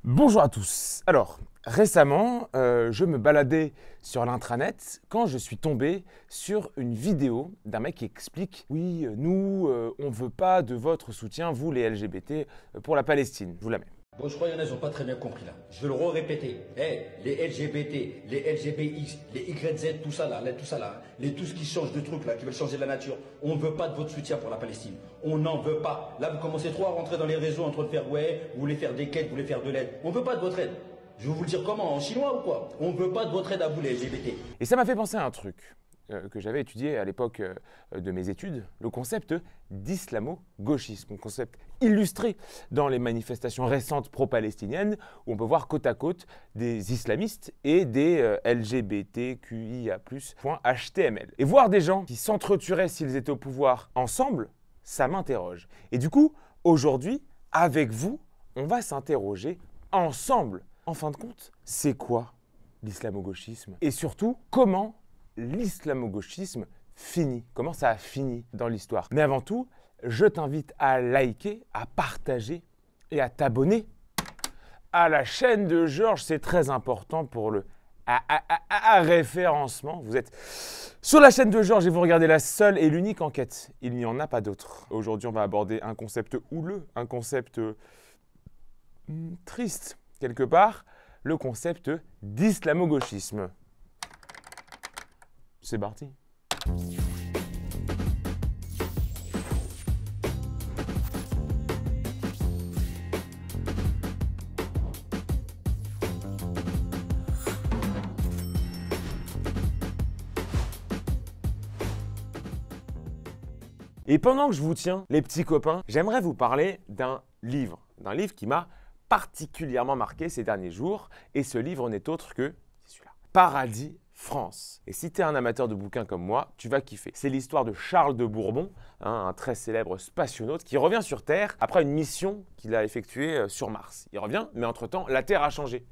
Bonjour à tous. Alors, récemment, je me baladais sur l'intranet quand je suis tombé sur une vidéo d'un mec qui explique « Oui, nous, on ne veut pas de votre soutien, vous les LGBT, pour la Palestine. » Je vous la mets. Bon, je crois qu'il y en a, ils n'ont pas très bien compris là. Je vais le répéter. Les LGBT, les LGBX, les YZ, tout ça là, tous qui changent de trucs là, qui veulent changer la nature. On ne veut pas de votre soutien pour la Palestine. On n'en veut pas. Là, vous commencez trop à rentrer dans les réseaux en train de faire ouais, vous voulez faire des quêtes, vous voulez faire de l'aide. On ne veut pas de votre aide. Je vais vous le dire comment, en chinois ou quoi? On ne veut pas de votre aide à vous les LGBT. Et ça m'a fait penser à un truc que j'avais étudié à l'époque de mes études, le concept d'islamo-gauchisme, un concept illustré dans les manifestations récentes pro-palestiniennes où on peut voir côte à côte des islamistes et des LGBTQIA+.html. Et voir des gens qui s'entretueraient s'ils étaient au pouvoir ensemble, ça m'interroge. Et du coup, aujourd'hui, avec vous, on va s'interroger ensemble. En fin de compte, c'est quoi l'islamo-gauchisme? Et surtout, comment l'islamo-gauchisme finit? Comment ça a fini dans l'histoire? Mais avant tout, je t'invite à liker, à partager et à t'abonner à la chaîne de Georges. C'est très important pour le référencement. Vous êtes sur la chaîne de Georges et vous regardez la seule et l'unique enquête. Il n'y en a pas d'autre. Aujourd'hui, on va aborder un concept houleux, un concept triste quelque part, le concept d'islamo-gauchisme. C'est parti. Et pendant que je vous tiens, les petits copains, j'aimerais vous parler d'un livre qui m'a particulièrement marqué ces derniers jours. Et ce livre n'est autre que celui-là, Paradis France. Et si tu es un amateur de bouquins comme moi, tu vas kiffer. C'est l'histoire de Charles de Bourbon, un très célèbre spationaute qui revient sur Terre après une mission qu'il a effectuée sur Mars. Il revient, mais entre-temps, la Terre a changé.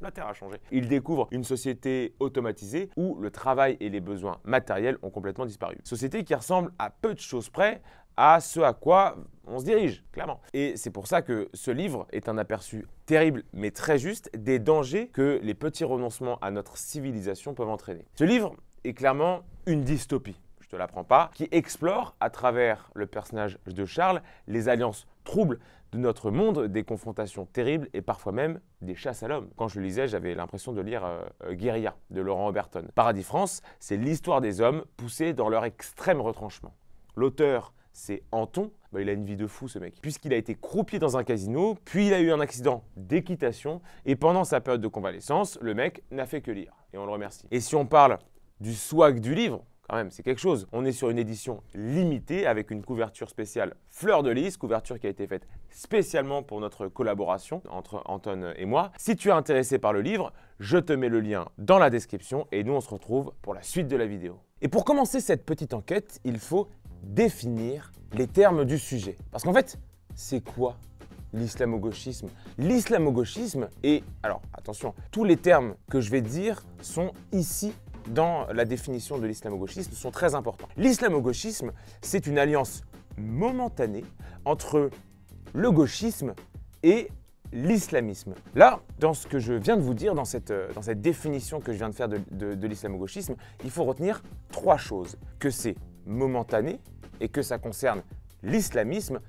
Il découvre une société automatisée où le travail et les besoins matériels ont complètement disparu. Société qui ressemble à peu de choses près à ce à quoi on se dirige, clairement. Et c'est pour ça que ce livre est un aperçu terrible, mais très juste, des dangers que les petits renoncements à notre civilisation peuvent entraîner. Ce livre est clairement une dystopie, je te l'apprends pas, qui explore, à travers le personnage de Charles, les alliances troubles de notre monde, des confrontations terribles et parfois même des chasses à l'homme. Quand je le lisais, j'avais l'impression de lire Guérilla de Laurent Oberton. Paradis France, c'est l'histoire des hommes poussés dans leur extrême retranchement. L'auteur, c'est Anton. Il a une vie de fou ce mec, puisqu'il a été croupier dans un casino, puis il a eu un accident d'équitation, et pendant sa période de convalescence, le mec n'a fait que lire, et on le remercie. Et si on parle du swag du livre, quand même, c'est quelque chose. On est sur une édition limitée avec une couverture spéciale fleur de lys, couverture qui a été faite spécialement pour notre collaboration entre Anton et moi. Si tu es intéressé par le livre, je te mets le lien dans la description, et nous on se retrouve pour la suite de la vidéo. Et pour commencer cette petite enquête, il faut définir les termes du sujet. Parce qu'en fait, c'est quoi l'islamo-gauchisme? L'islamo-gauchisme, et alors attention, tous les termes que je vais te dire sont ici dans la définition de l'islamo-gauchisme, sont très importants. L'islamo-gauchisme, c'est une alliance momentanée entre le gauchisme et l'islamisme. Là, dans ce que je viens de vous dire, dans cette définition que je viens de faire de l'islamo-gauchisme, il faut retenir trois choses. Que c'est momentané et que ça concerne l'islamisme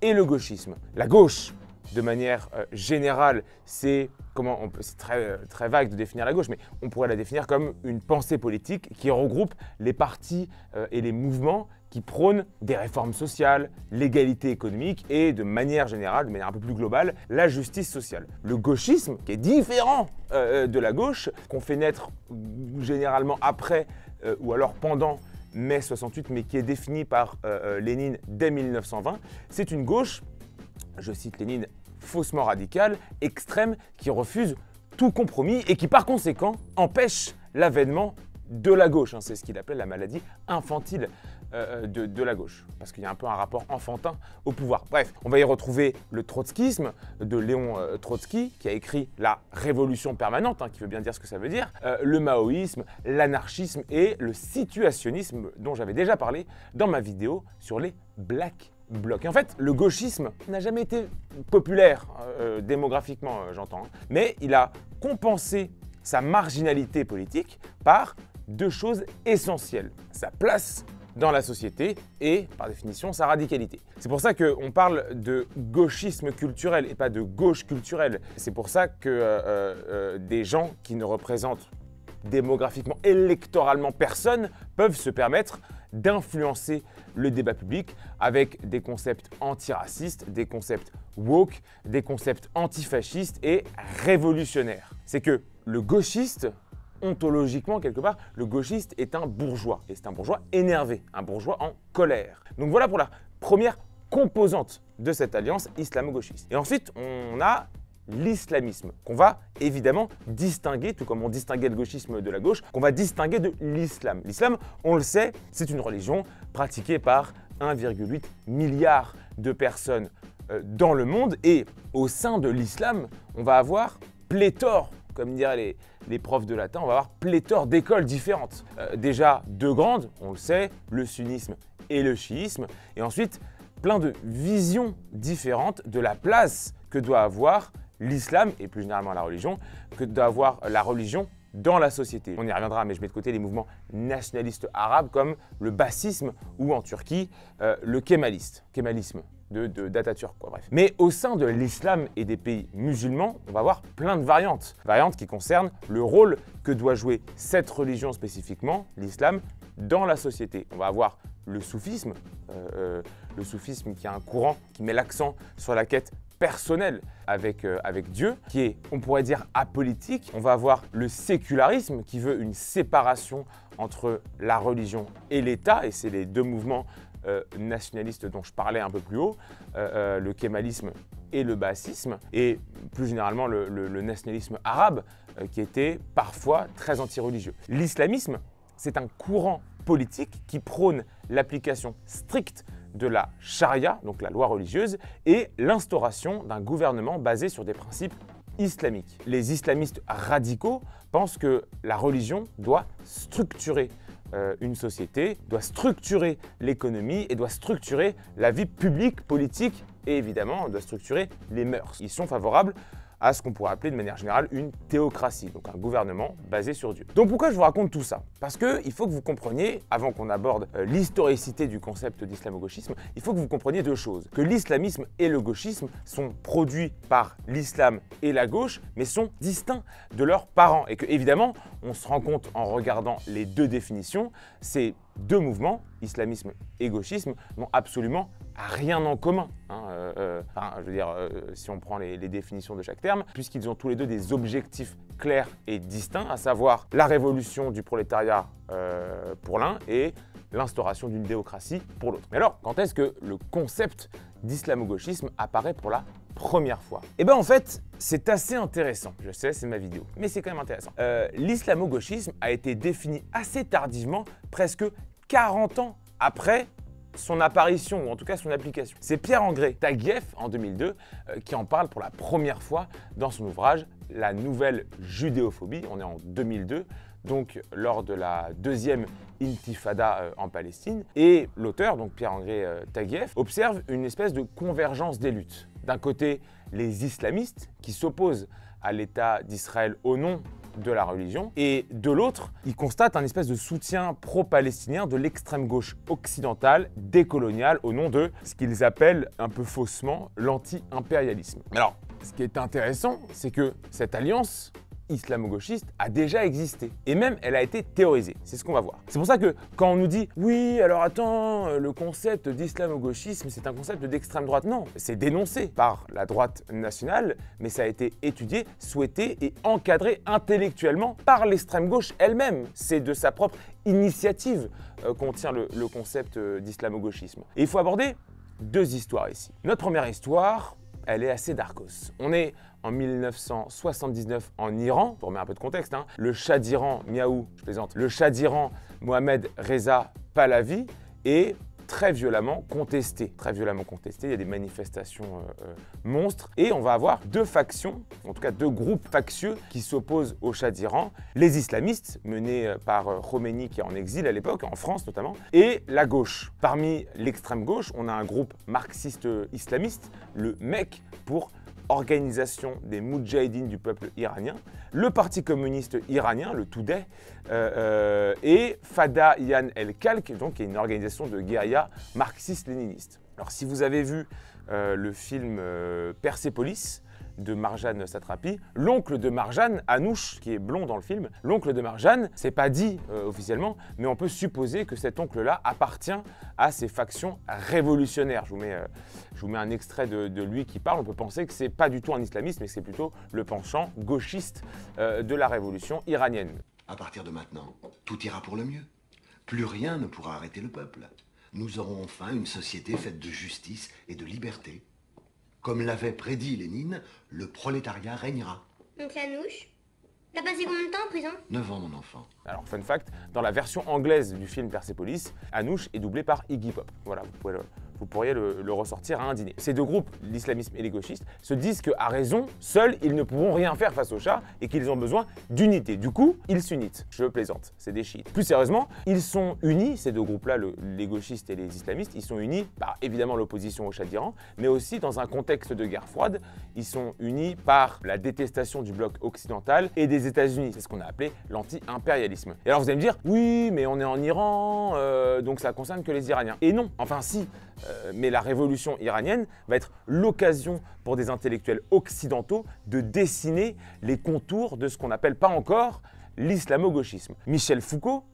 et le gauchisme. La gauche, de manière générale, c'est très vague de définir la gauche, mais on pourrait la définir comme une pensée politique qui regroupe les partis et les mouvements qui prônent des réformes sociales, l'égalité économique et de manière générale, de manière un peu plus globale, la justice sociale. Le gauchisme, qui est différent de la gauche, qu'on fait naître généralement après ou alors pendant mai 68, mais qui est défini par Lénine dès 1920, c'est une gauche, je cite Lénine, faussement radicale, extrême, qui refuse tout compromis et qui par conséquent empêche l'avènement de la gauche. C'est ce qu'il appelle la maladie infantile de la gauche, parce qu'il y a un peu un rapport enfantin au pouvoir. Bref, on va y retrouver le trotskisme de Léon Trotsky, qui a écrit La Révolution permanente, qui veut bien dire ce que ça veut dire, le maoïsme, l'anarchisme et le situationnisme, dont j'avais déjà parlé dans ma vidéo sur les Black blocs. Et en fait, le gauchisme n'a jamais été populaire, démographiquement j'entends, mais il a compensé sa marginalité politique par deux choses essentielles. Sa place dans la société et, par définition, sa radicalité. C'est pour ça qu'on parle de gauchisme culturel et pas de gauche culturelle. C'est pour ça que des gens qui ne représentent démographiquement, électoralement personne peuvent se permettre d'influencer le débat public avec des concepts antiracistes, des concepts woke, des concepts antifascistes et révolutionnaires. C'est que le gauchiste, ontologiquement, quelque part, le gauchiste est un bourgeois. Et c'est un bourgeois énervé, un bourgeois en colère. Donc voilà pour la première composante de cette alliance islamo-gauchiste. Et ensuite, on a l'islamisme, qu'on va évidemment distinguer, tout comme on distinguait le gauchisme de la gauche, qu'on va distinguer de l'islam. L'islam, on le sait, c'est une religion pratiquée par 1,8 milliard de personnes dans le monde. Et au sein de l'islam, on va avoir pléthore, comme diraient les profs de latin, on va avoir pléthore d'écoles différentes. Déjà deux grandes, on le sait, le sunnisme et le chiisme. Et ensuite, plein de visions différentes de la place que doit avoir l'islam, et plus généralement la religion, que doit avoir la religion dans la société. On y reviendra, mais je mets de côté les mouvements nationalistes arabes comme le bassisme ou en Turquie, le kémalisme d'Atatürk, quoi, bref. Mais au sein de l'islam et des pays musulmans, on va avoir plein de variantes. Variantes qui concernent le rôle que doit jouer cette religion spécifiquement, l'islam, dans la société. On va avoir le soufisme qui est un courant qui met l'accent sur la quête personnelle avec Dieu, qui est, on pourrait dire, apolitique. On va avoir le sécularisme qui veut une séparation entre la religion et l'État, et c'est les deux mouvements nationalistes dont je parlais un peu plus haut, le kémalisme et le bassisme, et plus généralement le nationalisme arabe qui était parfois très anti-religieux. L'islamisme, c'est un courant politique qui prône l'application stricte de la charia, donc la loi religieuse, et l'instauration d'un gouvernement basé sur des principes islamiques. Les islamistes radicaux pensent que la religion doit structurer une société, doit structurer l'économie et doit structurer la vie publique, politique et évidemment doit structurer les mœurs. Ils sont favorables à ce qu'on pourrait appeler de manière générale une théocratie, donc un gouvernement basé sur Dieu. Donc pourquoi je vous raconte tout ça? Parce qu'il faut que vous compreniez, avant qu'on aborde l'historicité du concept d'islamo-gauchisme, il faut que vous compreniez deux choses. Que l'islamisme et le gauchisme sont produits par l'islam et la gauche, mais sont distincts de leurs parents. Et que évidemment, on se rend compte en regardant les deux définitions, ces deux mouvements, islamisme et gauchisme, n'ont absolument rien en commun. Je veux dire, si on prend les définitions de chaque terme, puisqu'ils ont tous les deux des objectifs clairs et distincts, à savoir la révolution du prolétariat pour l'un et l'instauration d'une théocratie pour l'autre. Mais alors, quand est-ce que le concept d'islamo-gauchisme apparaît pour la première fois? Eh bien en fait, c'est assez intéressant. Je sais, c'est ma vidéo, mais c'est quand même intéressant. L'islamo-gauchisme a été défini assez tardivement, presque 40 ans après son apparition, ou en tout cas son application. C'est Pierre-André Taguieff, en 2002, qui en parle pour la première fois dans son ouvrage « La nouvelle judéophobie ». On est en 2002, donc lors de la deuxième intifada en Palestine. Et l'auteur, donc Pierre-André Taguieff, observe une espèce de convergence des luttes. D'un côté, les islamistes qui s'opposent à l'État d'Israël au nom de la religion, et de l'autre, il constate un espèce de soutien pro-palestinien de l'extrême gauche occidentale, décoloniale, au nom de ce qu'ils appellent un peu faussement l'anti-impérialisme. Alors, ce qui est intéressant, c'est que cette alliance islamo-gauchiste a déjà existé. Et même, elle a été théorisée. C'est ce qu'on va voir. C'est pour ça que quand on nous dit « Oui, alors attends, le concept d'islamo-gauchisme, c'est un concept d'extrême droite ». Non, c'est dénoncé par la droite nationale, mais ça a été étudié, souhaité et encadré intellectuellement par l'extrême gauche elle-même. C'est de sa propre initiative qu'on tient le concept d'islamo-gauchisme. Et il faut aborder deux histoires ici. Notre première histoire, elle est assez darkos. On est en 1979 en Iran, pour remettre un peu de contexte, le Shah d'Iran, le Shah d'Iran Mohamed Reza Pahlavi est très violemment contesté. Très violemment contesté, il y a des manifestations monstres. Et on va avoir deux factions, en tout cas deux groupes factieux qui s'opposent au Shah d'Iran. Les islamistes, menés par Khomeini qui est en exil à l'époque, en France notamment, et la gauche. Parmi l'extrême gauche, on a un groupe marxiste islamiste, le MEK, pour Organisation des Moudjahidines du peuple iranien, le Parti communiste iranien, le Toudeh, et Fadayan el-Khalq, donc qui est une organisation de guérilla marxiste-léniniste. Alors si vous avez vu le film Persépolis de Marjane Satrapi, l'oncle de Marjane, Anouch, qui est blond dans le film, l'oncle de Marjane, c'est pas dit officiellement, mais on peut supposer que cet oncle-là appartient à ces factions révolutionnaires. Je vous mets un extrait de lui qui parle. On peut penser que c'est pas du tout un islamiste, mais que c'est plutôt le penchant gauchiste de la révolution iranienne. À partir de maintenant, tout ira pour le mieux. Plus rien ne pourra arrêter le peuple. Nous aurons enfin une société faite de justice et de liberté. Comme l'avait prédit Lénine, le prolétariat régnera. Donc Anouch, t'as passé combien de temps en prison? 9 ans, mon enfant. Alors, fun fact, dans la version anglaise du film Persépolis, Anouch est doublé par Iggy Pop. Voilà, vous pourriez le ressortir à un dîner. Ces deux groupes, l'islamisme et les gauchistes, se disent qu'à raison, seuls, ils ne pourront rien faire face au Shah et qu'ils ont besoin d'unité. Du coup, ils s'unissent. Je plaisante, c'est des chiites. Plus sérieusement, ils sont unis, ces deux groupes-là, les gauchistes et les islamistes, ils sont unis par évidemment l'opposition au Shah d'Iran, mais aussi dans un contexte de guerre froide, ils sont unis par la détestation du bloc occidental et des États-Unis. C'est ce qu'on a appelé l'anti-impérialisme. Et alors vous allez me dire, oui, mais on est en Iran, donc ça concerne que les Iraniens. Et non, enfin si. Mais la révolution iranienne va être l'occasion pour des intellectuels occidentaux de dessiner les contours de ce qu'on n'appelle pas encore l'islamo-gauchisme. Michel Foucault,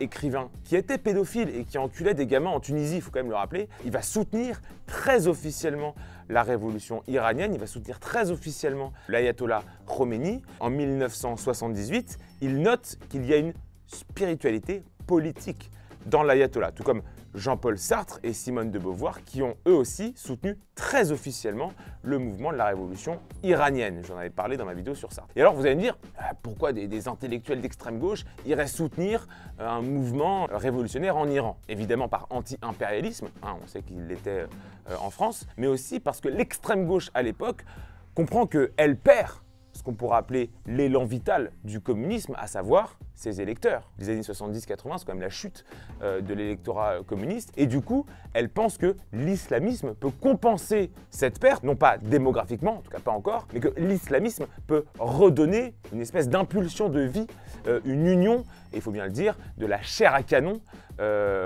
écrivain qui était pédophile et qui enculait des gamins en Tunisie, il faut quand même le rappeler, il va soutenir très officiellement la révolution iranienne, il va soutenir très officiellement l'ayatollah Khomeini. En 1978, il note qu'il y a une spiritualité politique dans l'ayatollah, tout comme Jean-Paul Sartre et Simone de Beauvoir qui ont eux aussi soutenu très officiellement le mouvement de la révolution iranienne. J'en avais parlé dans ma vidéo sur Sartre. Et alors vous allez me dire, pourquoi des intellectuels d'extrême gauche iraient soutenir un mouvement révolutionnaire en Iran? Évidemment par anti-impérialisme, hein, on sait qu'il l'était en France, mais aussi parce que l'extrême gauche à l'époque comprend qu'elle perd ce qu'on pourrait appeler l'élan vital du communisme, à savoir ses électeurs. Les années 70-80, c'est quand même la chute de l'électorat communiste. Et du coup, elle pense que l'islamisme peut compenser cette perte, non pas démographiquement, en tout cas pas encore, mais que l'islamisme peut redonner une espèce d'impulsion de vie, une union, et il faut bien le dire, de la chair à canon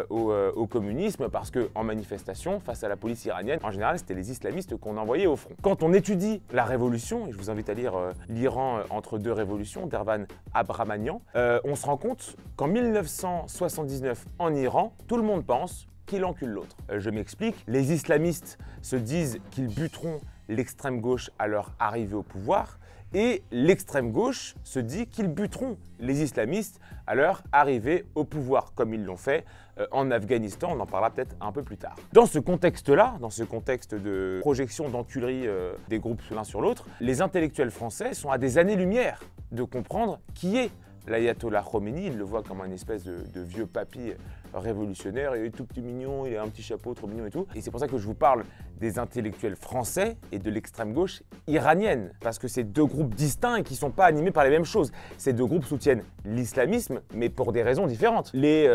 au communisme, parce qu'en manifestation, face à la police iranienne, en général, c'était les islamistes qu'on envoyait au front. Quand on étudie la révolution, et je vous invite à lire l'Iran entre deux révolutions d'Ervan Abramanian, on se rend compte qu'en 1979, en Iran, tout le monde pense qu'il encule l'autre. Je m'explique, les islamistes se disent qu'ils buteront l'extrême gauche à leur arrivée au pouvoir, et l'extrême gauche se dit qu'ils buteront les islamistes à leur arrivée au pouvoir, comme ils l'ont fait en Afghanistan, on en parlera peut-être un peu plus tard. Dans ce contexte-là, dans ce contexte de projection d'enculerie des groupes l'un sur l'autre, les intellectuels français sont à des années-lumière de comprendre qui est l'ayatollah Khomeini. Ils le voient comme un espèce de vieux papy révolutionnaire, il est tout petit mignon, il a un petit chapeau trop mignon et tout. Et c'est pour ça que je vous parle des intellectuels français et de l'extrême gauche iranienne, parce que c'est deux groupes distincts et qui ne sont pas animés par les mêmes choses. Ces deux groupes soutiennent l'islamisme, mais pour des raisons différentes. Les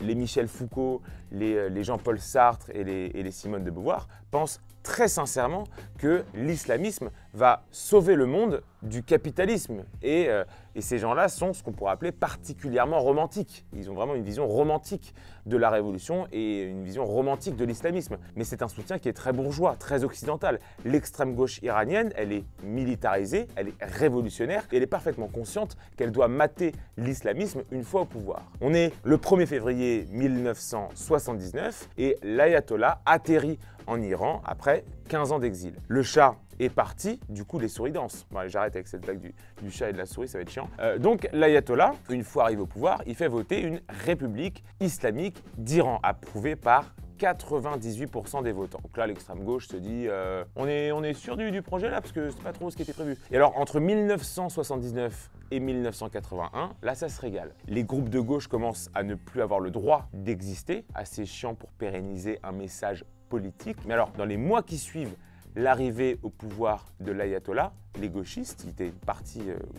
Michel Foucault, les Jean-Paul Sartre et les Simone de Beauvoir pensent très sincèrement que l'islamisme va sauver le monde du capitalisme. Et ces gens-là sont ce qu'on pourrait appeler particulièrement romantiques. Ils ont vraiment une vision romantique de la révolution et une vision romantique de l'islamisme. Mais c'est un soutien qui est très bourgeois, très occidental. L'extrême gauche iranienne, elle est militarisée, elle est révolutionnaire et elle est parfaitement consciente qu'elle doit mater l'islamisme une fois au pouvoir. On est le 1er février 1979 et l'ayatollah atterrit en Iran après 15 ans d'exil. Le Shah est parti, du coup les souris dansent. Bon, allez, j'arrête avec cette blague du chat et de la souris, ça va être chiant. Donc l'ayatollah, une fois arrivé au pouvoir, il fait voter une république islamique d'Iran, approuvée par 98% des votants. Donc là, l'extrême gauche se dit on est sûr du projet là parce que c'est pas trop ce qui était prévu. Et alors entre 1979 et 1981, là ça se régale. Les groupes de gauche commencent à ne plus avoir le droit d'exister, assez chiant pour pérenniser un message politique. Mais alors dans les mois qui suivent l'arrivée au pouvoir de l'ayatollah, les gauchistes, qui étaient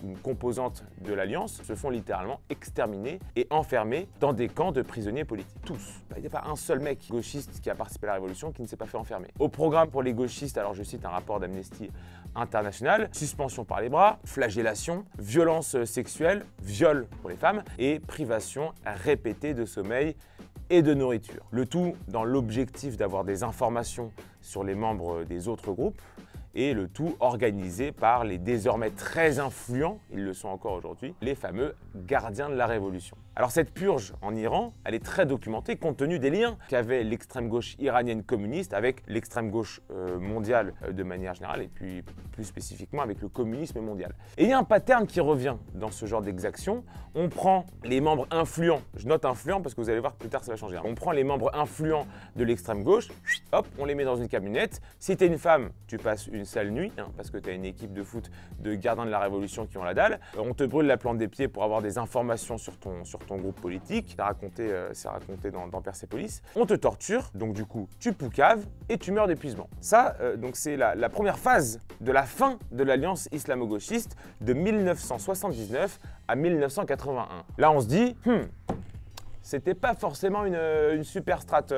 une composante de l'Alliance, se font littéralement exterminer et enfermer dans des camps de prisonniers politiques. Tous. Il n'y a pas un seul mec gauchiste qui a participé à la révolution qui ne s'est pas fait enfermer. Au programme pour les gauchistes, alors je cite un rapport d'Amnesty International, suspension par les bras, flagellation, violence sexuelle, viol pour les femmes et privation répétée de sommeil et de nourriture. Le tout dans l'objectif d'avoir des informations sur les membres des autres groupes et le tout organisé par les désormais très influents, ils le sont encore aujourd'hui, les fameux gardiens de la révolution. Alors cette purge en Iran, elle est très documentée compte tenu des liens qu'avait l'extrême gauche iranienne communiste avec l'extrême gauche mondiale de manière générale et puis plus spécifiquement avec le communisme mondial. Et il y a un pattern qui revient dans ce genre d'exaction. On prend les membres influents, je note influents parce que vous allez voir que plus tard ça va changer. On prend les membres influents de l'extrême gauche, hop, on les met dans une camionnette. Si tu es une femme, tu passes une sale nuit parce que tu as une équipe de foot de gardiens de la révolution qui ont la dalle. On te brûle la plante des pieds pour avoir des informations sur ton groupe politique. C'est raconté dans Persépolis. On te torture, donc du coup tu poucaves et tu meurs d'épuisement. Ça, donc c'est la première phase de la fin de l'alliance islamo-gauchiste de 1979 à 1981. Là on se dit, c'était pas forcément une super strate,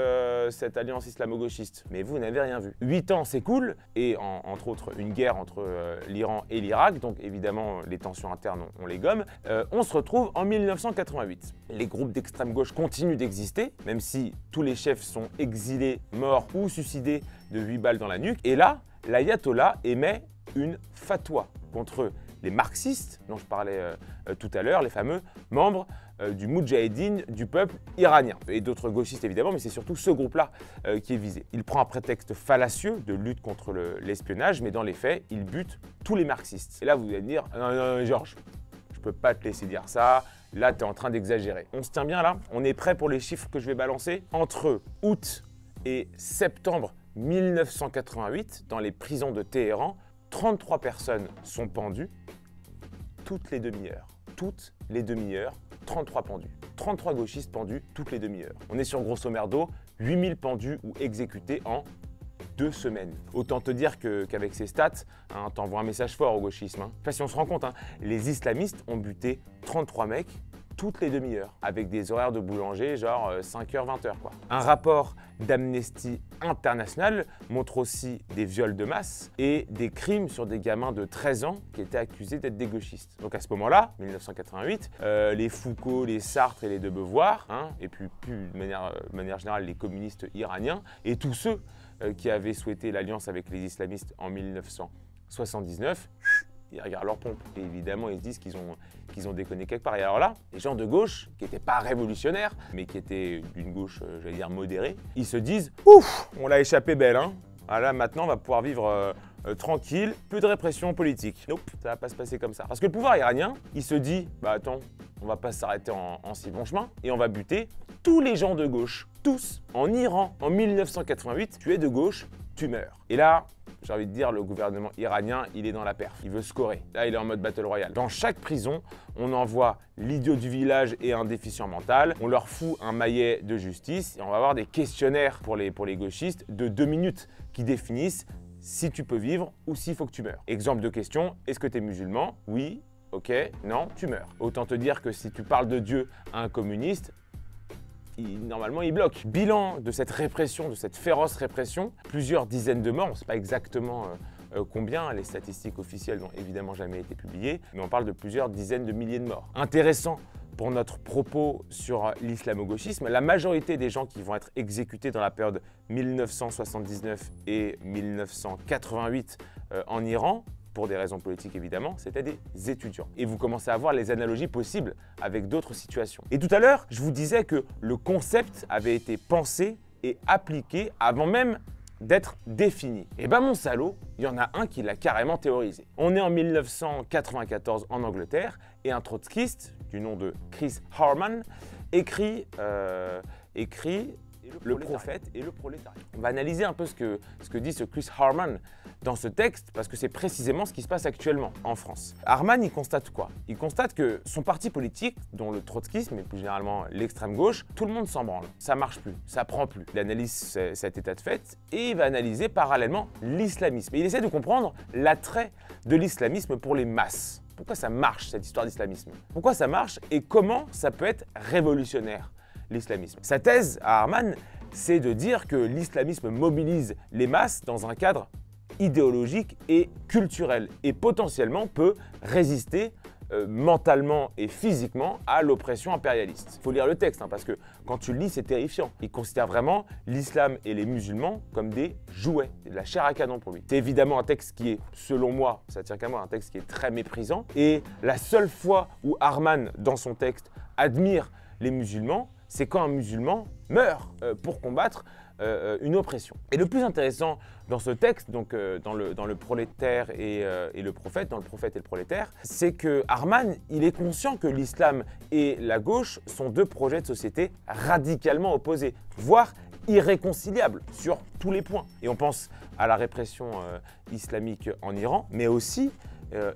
cette alliance islamo-gauchiste. Mais vous n'avez rien vu. 8 ans s'écoulent, et entre autres une guerre entre l'Iran et l'Irak, donc évidemment les tensions internes, on les gomme. On se retrouve en 1988. Les groupes d'extrême gauche continuent d'exister, même si tous les chefs sont exilés, morts ou suicidés de 8 balles dans la nuque. Et là, l'ayatollah émet une fatwa contre les marxistes, dont je parlais tout à l'heure, les fameux membres du Moudjahidine du peuple iranien. Et d'autres gauchistes évidemment, mais c'est surtout ce groupe-là qui est visé. Il prend un prétexte fallacieux de lutte contre l'espionnage, mais dans les faits, il bute tous les marxistes. Et là, vous allez me dire, non, Georges, je peux pas te laisser dire ça, là, tu es en train d'exagérer. On se tient bien là? On est prêt pour les chiffres que je vais balancer? Entre août et septembre 1988, dans les prisons de Téhéran, 33 personnes sont pendues toutes les demi-heures. Toutes les demi-heures, 33 pendus. 33 gauchistes pendus toutes les demi-heures. On est sur grosso merdo 8000 pendus ou exécutés en 2 semaines. Autant te dire qu'avec ces stats, t'envoies un message fort au gauchisme. Enfin, si on se rend compte, les islamistes ont buté 33 mecs toutes les demi-heures, avec des horaires de boulanger, genre 5h, 20h quoi. Un rapport d'Amnesty International montre aussi des viols de masse et des crimes sur des gamins de 13 ans qui étaient accusés d'être des gauchistes. Donc à ce moment-là, 1988, les Foucault, les Sartre et les de Beauvoir, et puis plus de manière générale les communistes iraniens, et tous ceux qui avaient souhaité l'alliance avec les islamistes en 1979, ils regardent leur pompe. Et évidemment, ils se disent qu'ils ont déconné quelque part. Et alors là, les gens de gauche, qui n'étaient pas révolutionnaires, mais qui étaient d'une gauche, j'allais dire, modérée, ils se disent « Ouf, on l'a échappé belle, hein. Ah là, maintenant, on va pouvoir vivre tranquille, peu de répression politique. » Nope, ça va pas se passer comme ça. Parce que le pouvoir iranien, il se dit « Bah attends, on va pas s'arrêter en si bon chemin, et on va buter tous les gens de gauche. Tous. En Iran, en 1988, tu es de gauche, tu meurs. » Et là, j'ai envie de dire, le gouvernement iranien, il est dans la perf. Il veut scorer. Là, il est en mode battle royale. Dans chaque prison, on envoie l'idiot du village et un déficient mental. On leur fout un maillet de justice et on va avoir des questionnaires pour les gauchistes de 2 minutes qui définissent si tu peux vivre ou s'il faut que tu meurs. Exemple de question, est-ce que tu es musulman? Oui, ok, non, tu meurs. Autant te dire que si tu parles de Dieu à un communiste, normalement, il bloque. Bilan de cette répression, de cette féroce répression, plusieurs dizaines de morts, on ne sait pas exactement combien, les statistiques officielles n'ont évidemment jamais été publiées, mais on parle de plusieurs dizaines de milliers de morts. Intéressant pour notre propos sur l'islamo-gauchisme, la majorité des gens qui vont être exécutés dans la période 1979 et 1988 en Iran, pour des raisons politiques évidemment, c'était des étudiants. Et vous commencez à voir les analogies possibles avec d'autres situations. Et tout à l'heure, je vous disais que le concept avait été pensé et appliqué avant même d'être défini. Et ben mon salaud, il y en a un qui l'a carrément théorisé. On est en 1994 en Angleterre et un trotskiste du nom de Chris Harman écrit le prophète et le prolétariat. On va analyser un peu ce que dit ce Chris Harman dans ce texte, parce que c'est précisément ce qui se passe actuellement en France. Harman, il constate quoi? Il constate que son parti politique, dont le trotskisme et plus généralement l'extrême gauche, tout le monde s'en branle. Ça marche plus, ça prend plus. Il analyse cet état de fait et il va analyser parallèlement l'islamisme. Et il essaie de comprendre l'attrait de l'islamisme pour les masses. Pourquoi ça marche, cette histoire d'islamisme? Pourquoi ça marche et comment ça peut être révolutionnaire, l'islamisme? Sa thèse à Harman, c'est de dire que l'islamisme mobilise les masses dans un cadre idéologique et culturel et potentiellement peut résister mentalement et physiquement à l'oppression impérialiste. Il faut lire le texte parce que quand tu le lis, c'est terrifiant. Il considère vraiment l'islam et les musulmans comme des jouets, de la chair à canon pour lui. C'est évidemment un texte qui est, selon moi, ça tient qu'à moi, un texte qui est très méprisant. Et la seule fois où Harman, dans son texte, admire les musulmans, c'est quand un musulman meurt pour combattre une oppression. Et le plus intéressant dans ce texte, donc dans le prolétaire et le prophète, dans le prophète et le prolétaire, c'est que Harman, il est conscient que l'islam et la gauche sont deux projets de société radicalement opposés, voire irréconciliables sur tous les points. Et on pense à la répression islamique en Iran, mais aussi,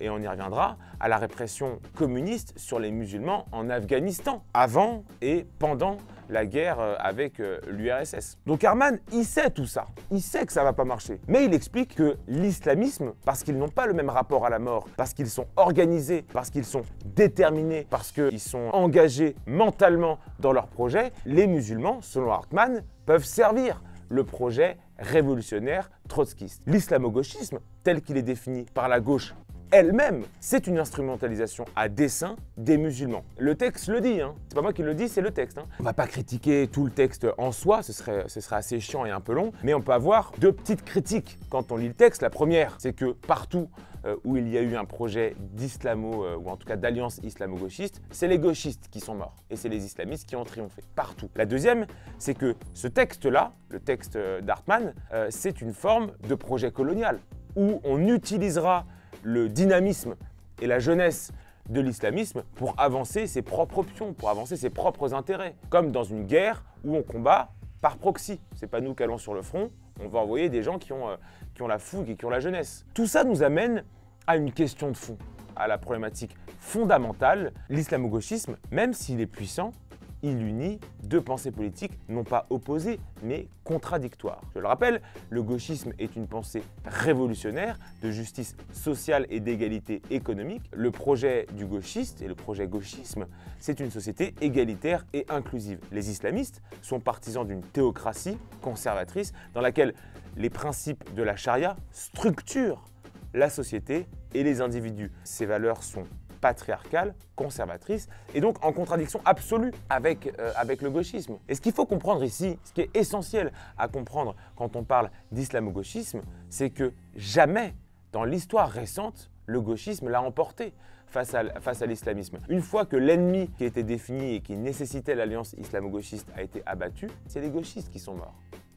et on y reviendra, à la répression communiste sur les musulmans en Afghanistan, avant et pendant la guerre avec l'URSS. Donc Harman, il sait tout ça, il sait que ça va pas marcher. Mais il explique que l'islamisme, parce qu'ils n'ont pas le même rapport à la mort, parce qu'ils sont organisés, parce qu'ils sont déterminés, parce qu'ils sont engagés mentalement dans leur projet, les musulmans, selon Hartmann, peuvent servir le projet révolutionnaire trotskiste. L'islamo-gauchisme, tel qu'il est défini par la gauche elle-même, c'est une instrumentalisation à dessein des musulmans. Le texte le dit, c'est pas moi qui le dis, c'est le texte. On va pas critiquer tout le texte en soi, ce serait assez chiant et un peu long, mais on peut avoir deux petites critiques quand on lit le texte. La première, c'est que partout où il y a eu un projet d'islamo, ou en tout cas d'alliance islamo-gauchiste, c'est les gauchistes qui sont morts et c'est les islamistes qui ont triomphé, partout. La deuxième, c'est que ce texte-là, le texte d'Hartmann, c'est une forme de projet colonial, où on utilisera le dynamisme et la jeunesse de l'islamisme pour avancer ses propres options, pour avancer ses propres intérêts. Comme dans une guerre où on combat par proxy. C'est pas nous qui allons sur le front, on va envoyer des gens qui ont la fougue et qui ont la jeunesse. Tout ça nous amène à une question de fond, à la problématique fondamentale. L'islamo-gauchisme, même s'il est puissant, il unit deux pensées politiques non pas opposées, mais contradictoires. Je le rappelle, le gauchisme est une pensée révolutionnaire de justice sociale et d'égalité économique. Le projet du gauchiste et le projet gauchisme, c'est une société égalitaire et inclusive. Les islamistes sont partisans d'une théocratie conservatrice dans laquelle les principes de la charia structurent la société et les individus. Ces valeurs sont patriarcale, conservatrice, et donc en contradiction absolue avec le gauchisme. Et ce qu'il faut comprendre ici, ce qui est essentiel à comprendre quand on parle d'islamo-gauchisme, c'est que jamais dans l'histoire récente, le gauchisme l'a emporté face à l'islamisme. Une fois que l'ennemi qui était défini et qui nécessitait l'alliance islamo-gauchiste a été abattu, c'est les gauchistes qui sont morts.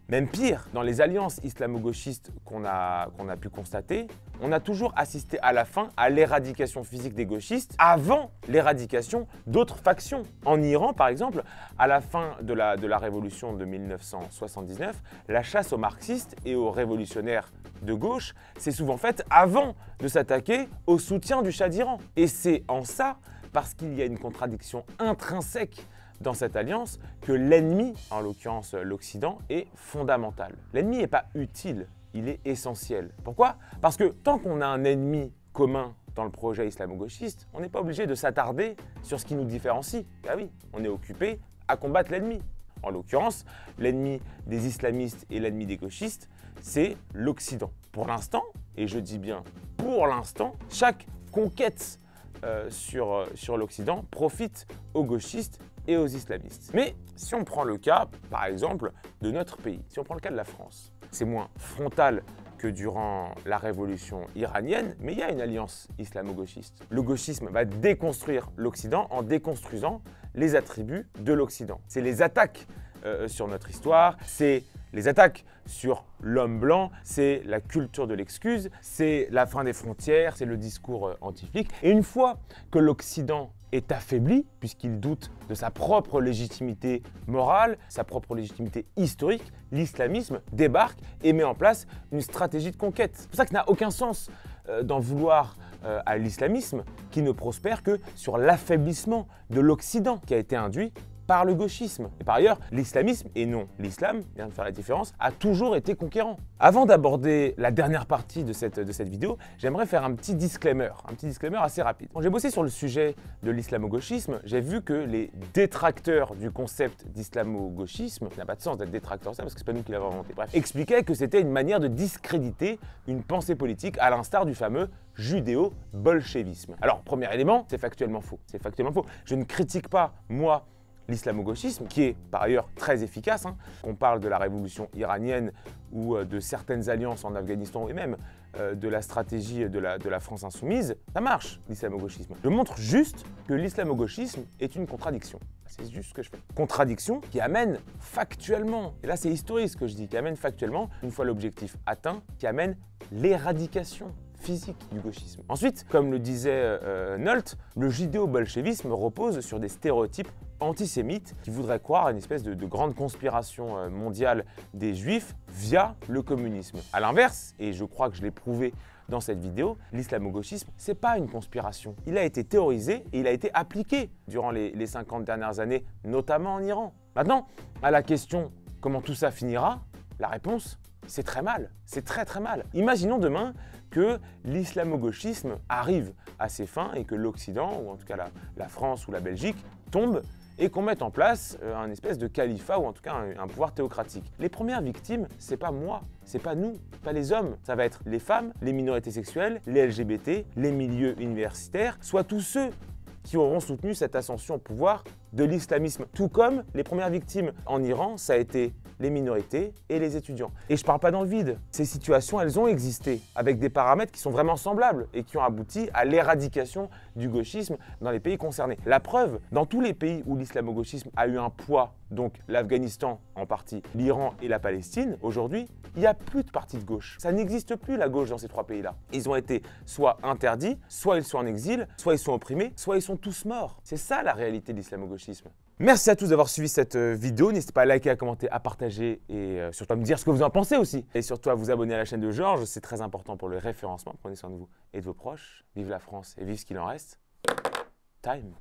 Même pire, dans les alliances islamo-gauchistes qu'on a pu constater, on a toujours assisté à la fin à l'éradication physique des gauchistes avant l'éradication d'autres factions. En Iran, par exemple, à la fin de la révolution de 1979, la chasse aux marxistes et aux révolutionnaires de gauche s'est souvent faite avant de s'attaquer au soutien du Shah d'Iran. Et c'est en ça, parce qu'il y a une contradiction intrinsèque dans cette alliance, que l'ennemi, en l'occurrence l'Occident, est fondamental. L'ennemi n'est pas utile, il est essentiel. Pourquoi? Parce que tant qu'on a un ennemi commun dans le projet islamo-gauchiste, on n'est pas obligé de s'attarder sur ce qui nous différencie. Ah oui, on est occupé à combattre l'ennemi. En l'occurrence, l'ennemi des islamistes et l'ennemi des gauchistes, c'est l'Occident. Pour l'instant, et je dis bien pour l'instant, chaque conquête sur l'Occident profite aux gauchistes et aux islamistes. Mais si on prend le cas, par exemple, de notre pays, si on prend le cas de la France, c'est moins frontal que durant la révolution iranienne, mais il y a une alliance islamo-gauchiste. Le gauchisme va déconstruire l'Occident en déconstruisant les attributs de l'Occident. C'est les attaques sur notre histoire, c'est les attaques sur l'homme blanc, c'est la culture de l'excuse, c'est la fin des frontières, c'est le discours anti-flic. Et une fois que l'Occident est affaibli puisqu'il doute de sa propre légitimité morale, sa propre légitimité historique. L'islamisme débarque et met en place une stratégie de conquête. C'est pour ça que ça n'a aucun sens d'en vouloir à l'islamisme qui ne prospère que sur l'affaiblissement de l'Occident qui a été induit par le gauchisme. Et par ailleurs, l'islamisme, et non l'islam, bien de faire la différence, a toujours été conquérant. Avant d'aborder la dernière partie de cette vidéo, j'aimerais faire un petit disclaimer assez rapide. Quand j'ai bossé sur le sujet de l'islamo-gauchisme, j'ai vu que les détracteurs du concept d'islamo-gauchisme, qui n'a pas de sens d'être détracteur de ça parce que c'est pas nous qui l'avons inventé, bref, expliquaient que c'était une manière de discréditer une pensée politique à l'instar du fameux judéo-bolchevisme. Alors, premier élément, c'est factuellement faux. C'est factuellement faux. Je ne critique pas, moi, l'islamo-gauchisme, qui est par ailleurs très efficace. On parle de la révolution iranienne ou de certaines alliances en Afghanistan et même de la stratégie de la France insoumise, ça marche, l'islamo-gauchisme. Je montre juste que l'islamo-gauchisme est une contradiction. C'est juste ce que je fais. Contradiction qui amène factuellement, et là c'est historique ce que je dis, qui amène factuellement, une fois l'objectif atteint, qui amène l'éradication physique du gauchisme. Ensuite, comme le disait Nolte, le judéo-bolchevisme repose sur des stéréotypes antisémites qui voudraient croire à une espèce de grande conspiration mondiale des juifs via le communisme. A l'inverse, et je crois que je l'ai prouvé dans cette vidéo, l'islamo-gauchisme, c'est pas une conspiration. Il a été théorisé et il a été appliqué durant les 50 dernières années, notamment en Iran. Maintenant, à la question comment tout ça finira, la réponse, c'est très mal. C'est très très mal. Imaginons demain que l'islamo-gauchisme arrive à ses fins et que l'Occident, ou en tout cas la France ou la Belgique, tombe et qu'on mette en place un espèce de califat ou en tout cas un pouvoir théocratique. Les premières victimes, c'est pas moi, c'est pas nous, pas les hommes. Ça va être les femmes, les minorités sexuelles, les LGBT, les milieux universitaires, soit tous ceux qui auront soutenu cette ascension au pouvoir de l'islamisme. Tout comme les premières victimes en Iran, ça a été les minorités et les étudiants. Et je ne parle pas dans le vide. Ces situations, elles ont existé avec des paramètres qui sont vraiment semblables et qui ont abouti à l'éradication du gauchisme dans les pays concernés. La preuve, dans tous les pays où l'islamo-gauchisme a eu un poids, donc l'Afghanistan en partie, l'Iran et la Palestine, aujourd'hui, il n'y a plus de parti de gauche. Ça n'existe plus la gauche dans ces trois pays-là. Ils ont été soit interdits, soit ils sont en exil, soit ils sont opprimés, soit ils sont tous morts. C'est ça la réalité de l'islamo-gauchisme. Merci à tous d'avoir suivi cette vidéo. N'hésitez pas à liker, à commenter, à partager et surtout à me dire ce que vous en pensez aussi. Et surtout à vous abonner à la chaîne de Georges, c'est très important pour le référencement. Prenez soin de vous et de vos proches. Vive la France et vive ce qu'il en reste. Time.